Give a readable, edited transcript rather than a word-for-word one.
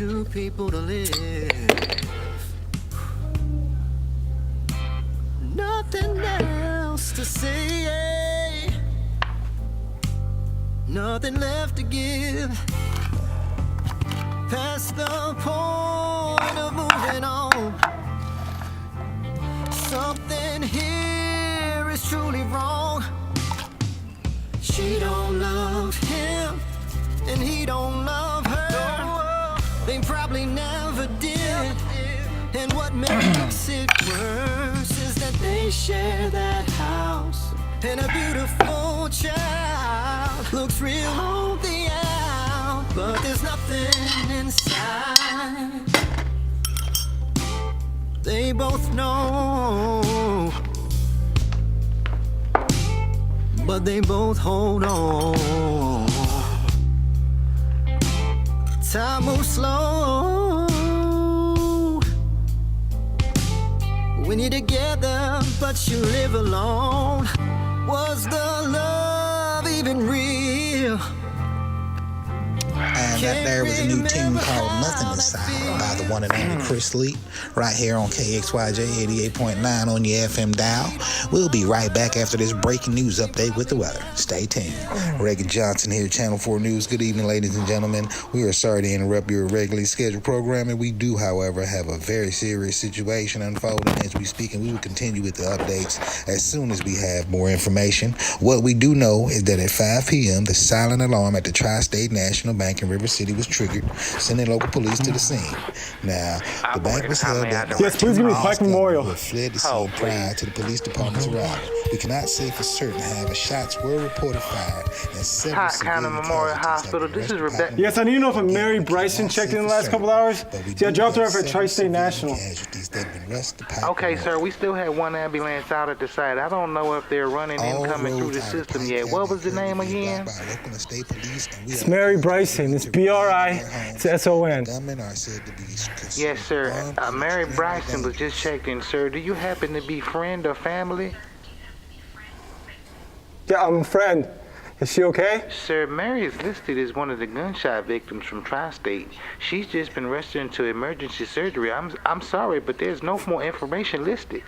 two people to live. Nothing else to say, nothing left to give. Past the point of moving on. Something here is truly wrong. She don't love him, and he don't love her. They probably never did. And what makes it worse is that they share that house. And a beautiful child looks real on the out, but there's nothing inside. They both know, but they both hold on. Time moves slow when you're together, but you live alone. Was the love even real? And that there was a new tune called Nothing Inside by the one and only Chris Lee, right here on KXYJ 88.9 on your FM dial. We'll be right back after this breaking news update with the weather. Stay tuned. Reagan Johnson here, Channel 4 News. Good evening, ladies and gentlemen. We are sorry to interrupt your regularly scheduled programming. We do, however, have a very serious situation unfolding as we speak, and we will continue with the updates as soon as we have more information. What we do know is that at 5 p.m., the silent alarm at the Tri-State National Bank in River City was triggered, sending local police to the scene. Now, the bank was held up. Yes, please give me Pike Memorial. Who fled the scene prior to the police department's arrival. We cannot say for certain, however, shots were reported fired and several civilian Memorial casualties Hospital. have been This is arrested. Rebecca. Yes, I need to know if Mary Bryson checked in the last couple hours. See, I dropped her off at Tri-State National. Okay, sir, we still had one ambulance out at the site. I don't know if they're running incoming through the system yet. What was the name again? It's Mary Bryson. It's B-R-I. It's S-O-N. Yes, sir. Mary Bryson was just checked in, sir. Do you happen to be friend or family? Yeah, I'm a friend. Is she okay? Sir, Mary is listed as one of the gunshot victims from Tri-State. She's just been rushed into emergency surgery. I'm sorry, but there's no more information listed.